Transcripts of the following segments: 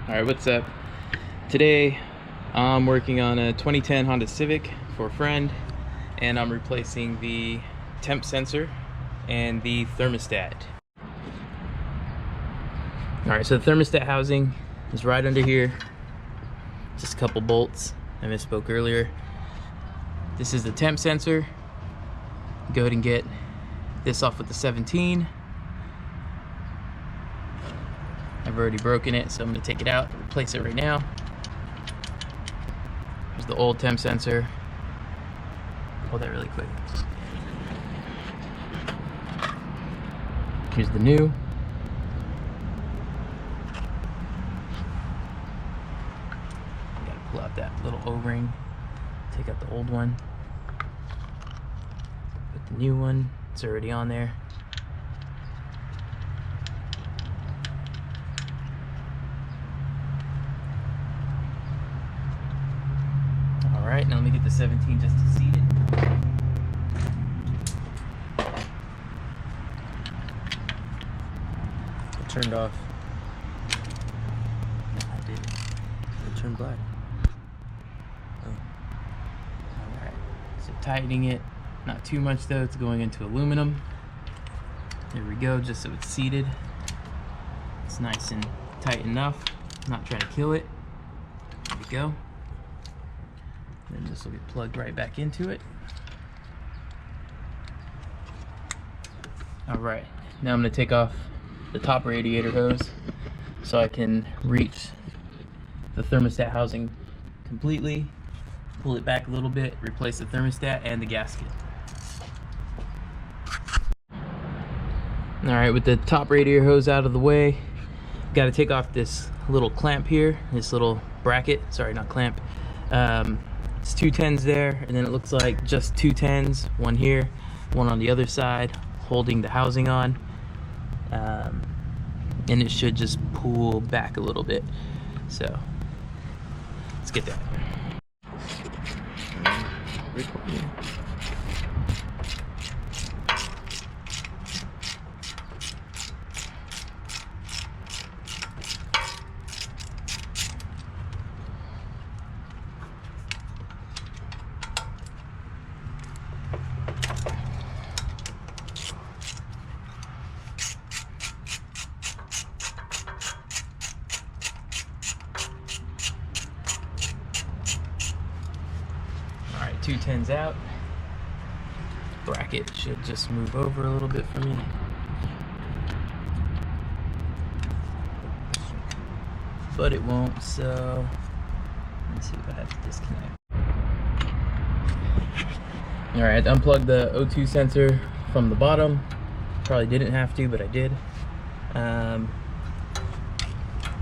Alright, what's up? Today I'm working on a 2010 Honda Civic for a friend, and I'm replacing the temp sensor and the thermostat. Alright, so the thermostat housing is right under here. Just a couple bolts. I misspoke earlier. This is the temp sensor. Go ahead and get this off with the 17. I've already broken it, so I'm going to take it out and replace it right now. Here's the old temp sensor. Hold that really quick. Here's the new. Gotta pull out that little O-ring. Take out the old one. Put the new one. It's already on there. Alright, now let me get the 17 just to seat it. It turned off. No, I did. It turned black. Oh. Alright, so tightening it. Not too much though, it's going into aluminum. There we go, just so it's seated. It's nice and tight enough. Not trying to kill it. There we go. Then this will get plugged right back into it. Alright, now I'm going to take off the top radiator hose so I can reach the thermostat housing completely, pull it back a little bit, replace the thermostat and the gasket. Alright, with the top radiator hose out of the way, got to take off this little clamp here, this little bracket, sorry, not clamp. It's two 10s there, and then it looks like just two 10s, one here, one on the other side, holding the housing on. And it should just pull back a little bit. So, let's get that. Recording. Alright, two 10s out. Bracket should just move over a little bit for me. But it won't, so let's see if I have to disconnect. Alright, unplug the O2 sensor from the bottom. Probably didn't have to, but I did.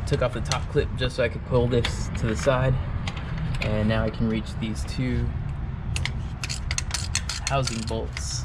Took off the top clip just so I could pull this to the side. And now I can reach these two housing bolts.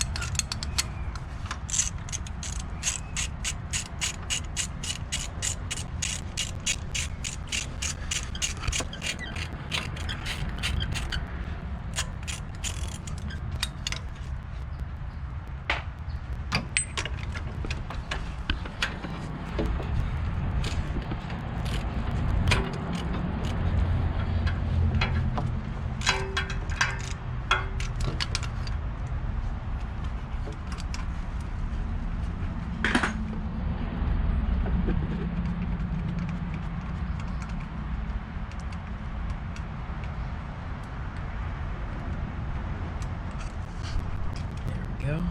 Go.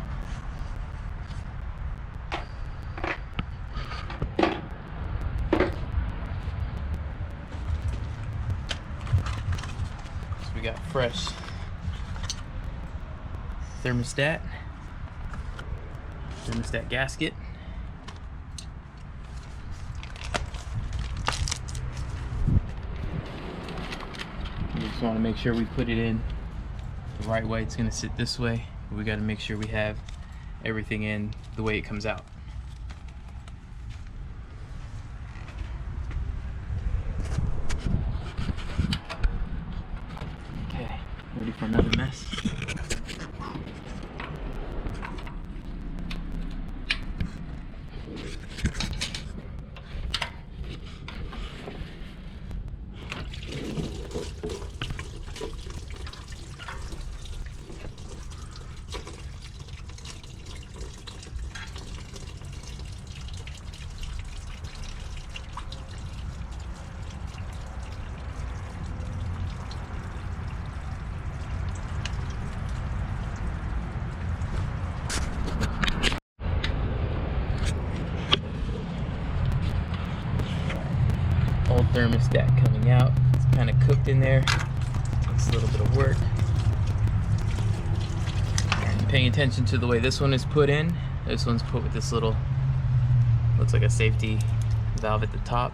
So we got fresh thermostat gasket. We just want to make sure we put it in the right way. It's going to sit this way. We got to make sure we have everything in the way it comes out. Okay, ready for another mess. thermostat coming out. It's kind of cooked in there. Takes a little bit of work. And paying attention to the way this one is put in. This one's put with this little, looks like a safety valve at the top.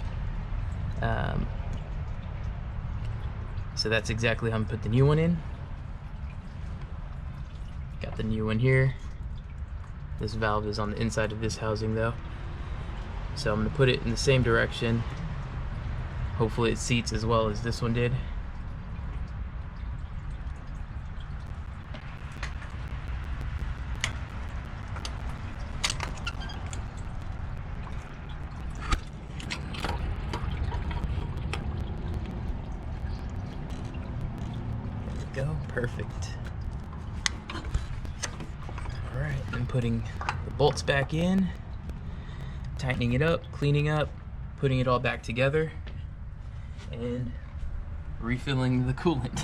So that's exactly how I'm gonna put the new one in. Got the new one here. This valve is on the inside of this housing though. So I'm gonna put it in the same direction. Hopefully it seats as well as this one did. Go, perfect. Alright, then putting the bolts back in, tightening it up, cleaning up, putting it all back together, and refilling the coolant.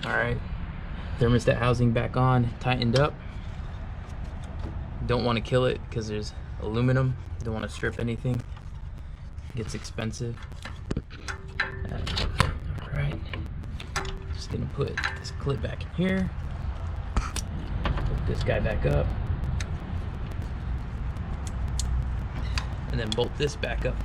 Alright, thermostat housing back on, tightened up. Don't want to kill it because there's aluminum. Don't want to strip anything. It gets expensive. Alright, just gonna put this clip back in here. Put this guy back up. And then bolt this back up.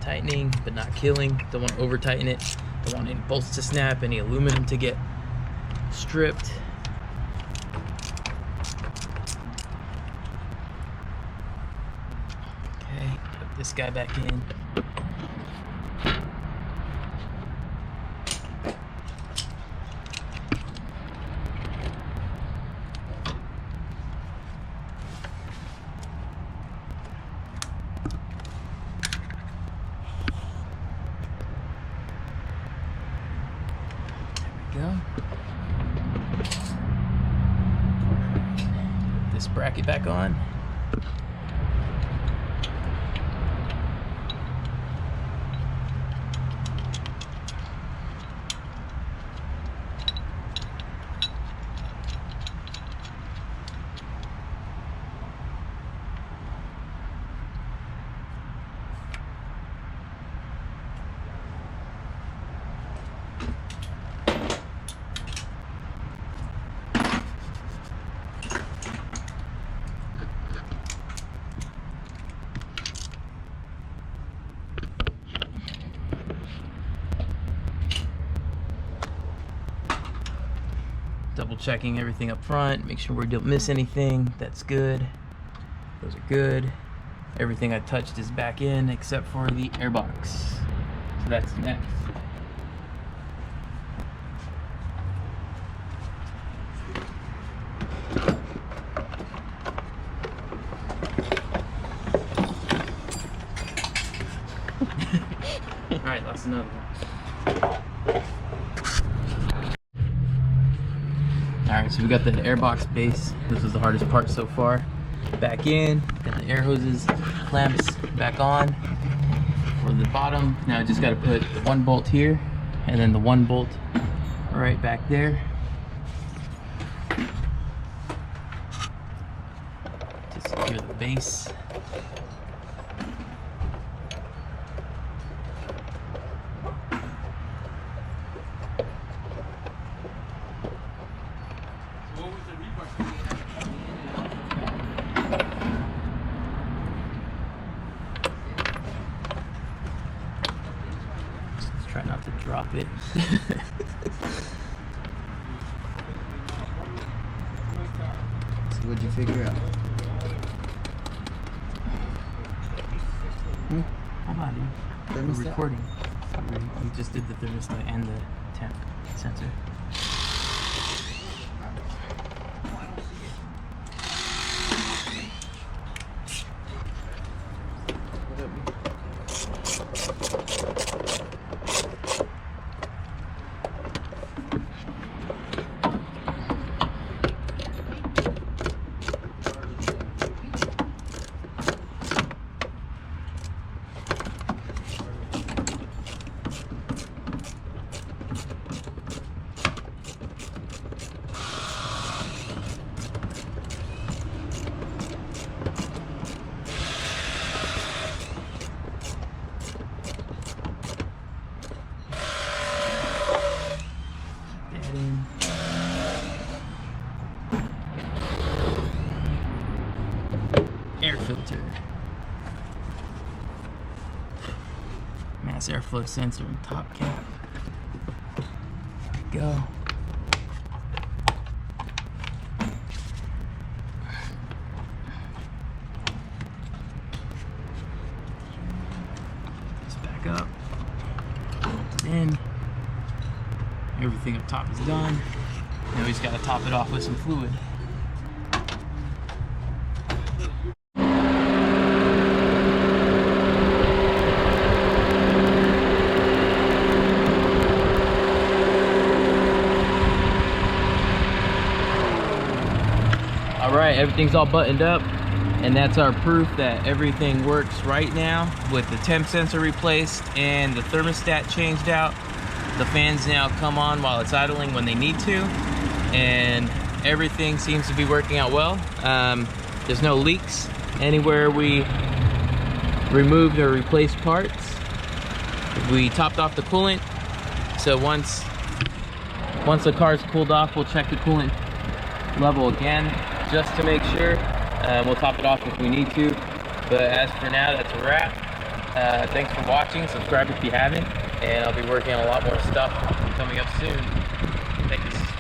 Tightening, but not killing. Don't want to over tighten it. Don't want any bolts to snap, any aluminum to get stripped. Okay, put this guy back in. Go. Put this bracket back on. Double checking everything up front, make sure we don't miss anything. That's good. Those are good. Everything I touched is back in except for the airbox. So that's next. Alright, lost another one. Alright, so we got the airbox base. This was the hardest part so far. Back in, got the air hoses, clamps back on. For the bottom, now I just got to put the one bolt here, and then the one bolt right back there. To secure the base. Try not to drop it. So what'd you figure out? Hold on, dude. Thermostat? We're recording. We just did the thermostat and the temp sensor. Air filter, mass airflow sensor and top cap. There we go. Just back up, in. Everything up top is done. Now we just gotta top it off with some fluid. All right, everything's all buttoned up, and that's our proof that everything works right now with the temp sensor replaced and the thermostat changed out. The fans now come on while it's idling when they need to, and everything seems to be working out well. There's no leaks anywhere we removed or replaced parts. We topped off the coolant, so once the car's cooled off, we'll check the coolant level again just to make sure. We'll top it off if we need to, but as for now, that's a wrap. Thanks for watching. Subscribe if you haven't, and I'll be working on a lot more stuff coming up soon. Thanks.